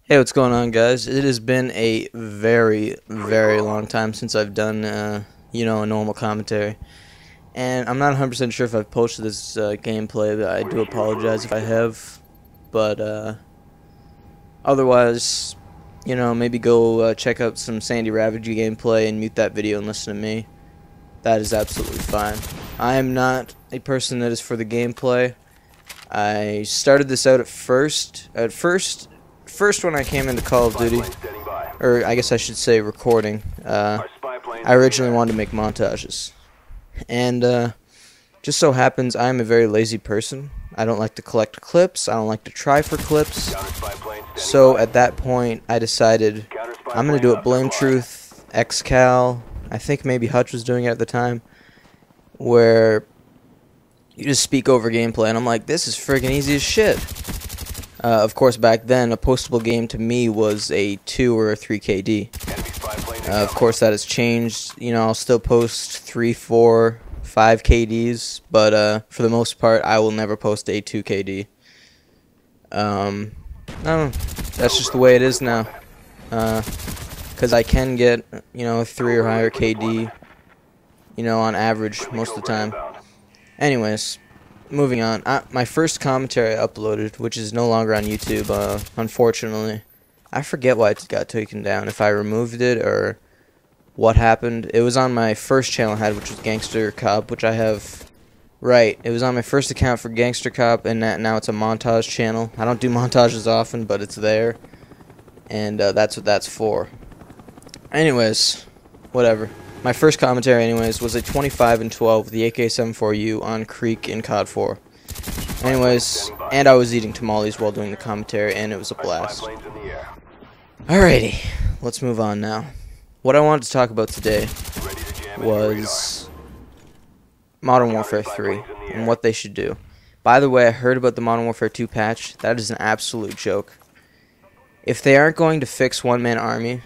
Hey, what's going on, guys? It has been a very, very long time since I've done, a normal commentary. And I'm not 100% sure if I've posted this gameplay, but I do apologize if I have. But otherwise, maybe go check out some Sandy Ravagy gameplay and mute that video and listen to me. That is absolutely fine. I am not a person that is for the gameplay. I started this out at first when I came into Call of Duty, or I guess I should say recording, I originally wanted to make montages. And just so happens I'm a very lazy person. I don't like to collect clips. I don't like to try for clips. So at that point, I decided I'm going to do it Blame Truth, XCal, I think maybe Hutch was doing it at the time, where you just speak over gameplay. And I'm like, this is friggin' easy as shit. Of course, back then, a postable game to me was a 2 or a 3 KD. Of course, that has changed. I'll still post 3, 4, 5 KDs, but for the most part, I will never post a 2 KD. I don't know. That's just the way it is now. Because I can get, a 3 or higher KD, on average most of the time. Anyways. Moving on, my first commentary I uploaded, which is no longer on YouTube, unfortunately. I forget why it got taken down, if I removed it or what happened. It was on my first channel I had, which was Gangster Cop, which I have... Right, it was on my first account for Gangster Cop, and now it's a montage channel. I don't do montages often, but it's there, and that's what that's for. Anyways, whatever. My first commentary, anyways, was a 25 and 12 with the AK-74U on Creek in COD 4. Anyways, and I was eating tamales while doing the commentary, and it was a blast. Alrighty, let's move on now. What I wanted to talk about today was Modern Warfare 3 and what they should do. By the way, I heard about the Modern Warfare 2 patch. That is an absolute joke. If they aren't going to fix one-man army,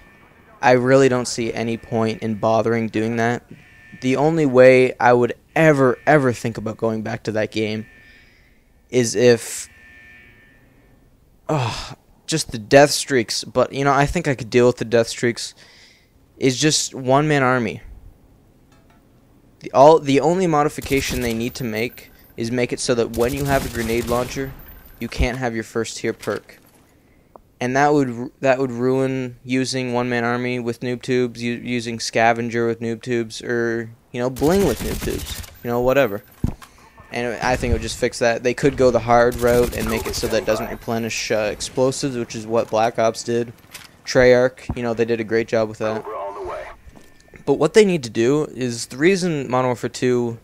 I really don't see any point in bothering doing that. The only way I would ever think about going back to that game is if... just the death streaks. But, I think I could deal with the death streaks. Is just one-man army. The only modification they need to make is make it so that when you have a grenade launcher, you can't have your first tier perk. And that would ruin using one-man army with noob tubes, using scavenger with noob tubes, or bling with noob tubes, whatever. And I think it would just fix that. They could go the hard route and make it so that it doesn't replenish explosives, which is what Black Ops did. Treyarch, they did a great job with that. But what they need to do is, the reason Modern Warfare 2,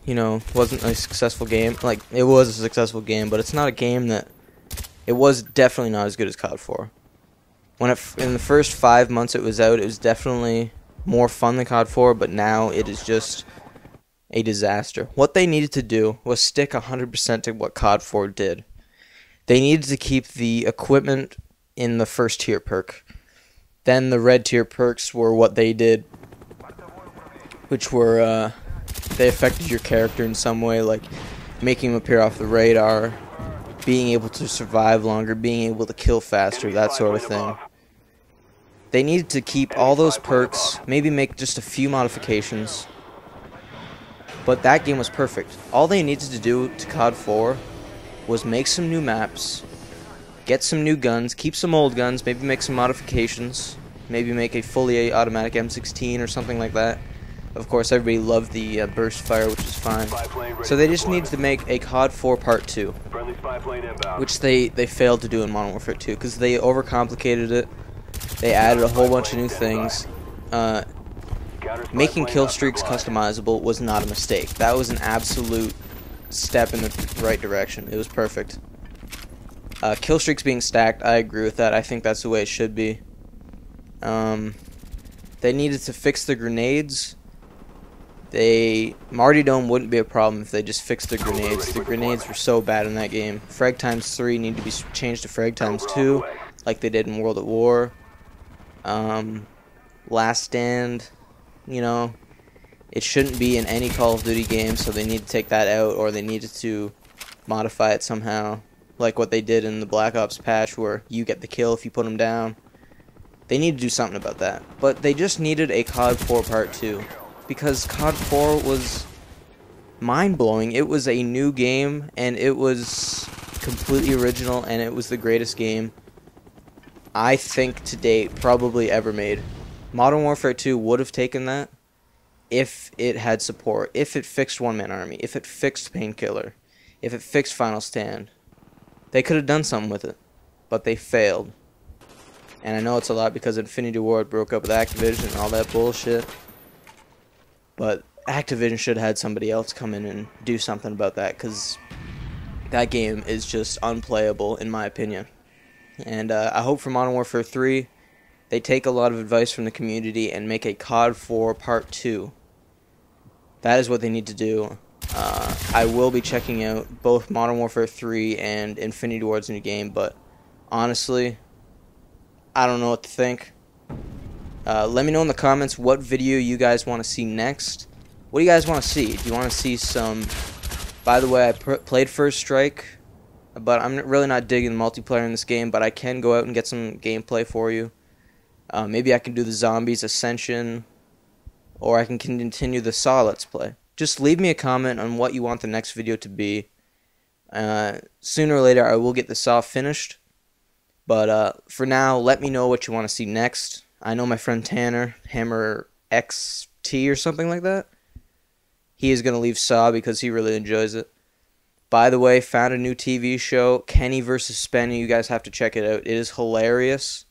wasn't a successful game, like, it was a successful game, but it's not a game that, it was definitely not as good as COD 4. In the first 5 months it was out, it was definitely more fun than COD 4, but now it is just a disaster. What they needed to do was stick 100% to what COD 4 did. They needed to keep the equipment in the first tier perk. Then the red tier perks were what they did, which were, they affected your character in some way, like making him appear off the radar, being able to survive longer, being able to kill faster, that sort of thing. They needed to keep all those perks, maybe make just a few modifications, but that game was perfect. All they needed to do to COD 4 was make some new maps, get some new guns, keep some old guns, maybe make some modifications, maybe make a fully automatic M16 or something like that. Of course, everybody loved the burst fire, which is fine. So they just needed to make a COD 4 Part 2, which they failed to do in Modern Warfare 2, because they overcomplicated it. They added a whole bunch of new things. Making kill streaks customizable was not a mistake. That was an absolute step in the right direction. It was perfect. Kill streaks being stacked, I agree with that. I think that's the way it should be. They needed to fix the grenades. Martyrdom wouldn't be a problem if they just fixed the grenades. The grenades were so bad in that game. Frag times 3 need to be changed to frag times 2, like they did in World at War. Last Stand, it shouldn't be in any Call of Duty game, so they need to take that out, or they needed to modify it somehow, like what they did in the Black Ops patch, where you get the kill if you put them down. They need to do something about that. But they just needed a COD 4 Part 2. Because COD 4 was mind-blowing. It was a new game, and it was completely original, and it was the greatest game I think to date probably ever made. Modern Warfare 2 would have taken that if it had support, if it fixed One Man Army, if it fixed Painkiller, if it fixed Final Stand. They could have done something with it, but they failed. And I know it's a lot because Infinity Ward broke up with Activision and all that bullshit. But Activision should have had somebody else come in and do something about that, because that game is just unplayable in my opinion. And I hope for Modern Warfare 3, they take a lot of advice from the community and make a COD 4 Part 2. That is what they need to do. I will be checking out both Modern Warfare 3 and Infinity Ward's new game, but honestly, I don't know what to think. Let me know in the comments what video you guys want to see next. What do you guys want to see? Do you want to see some... By the way, I played First Strike, but I'm really not digging the multiplayer in this game, but I can go out and get some gameplay for you. Maybe I can do the Zombies Ascension, or I can continue the Saw Let's Play. Just leave me a comment on what you want the next video to be. Sooner or later, I will get the Saw finished. But for now, let me know what you want to see next. I know my friend Tanner, Hammer XT or something like that, he is going to leave Saw because he really enjoys it. By the way, found a new TV show, Kenny vs. Spenny. You guys have to check it out. It is hilarious.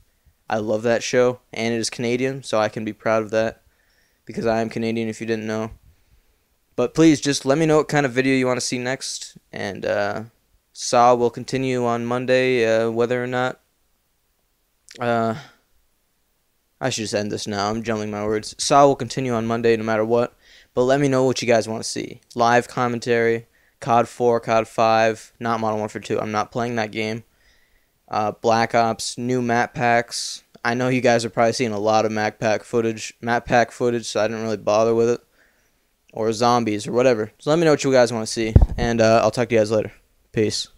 I love that show, and it is Canadian, so I can be proud of that, because I am Canadian if you didn't know. But please, just let me know what kind of video you want to see next, and Saw will continue on Monday, whether or not... I should just end this now. I'm jumbling my words. Saw will continue on Monday no matter what, but let me know what you guys want to see. Live commentary, COD 4, COD 5, not Modern Warfare 2. I'm not playing that game. Black Ops, new map packs. I know you guys are probably seeing a lot of map pack footage, so I didn't really bother with it. Or zombies or whatever. So let me know what you guys want to see, and I'll talk to you guys later. Peace.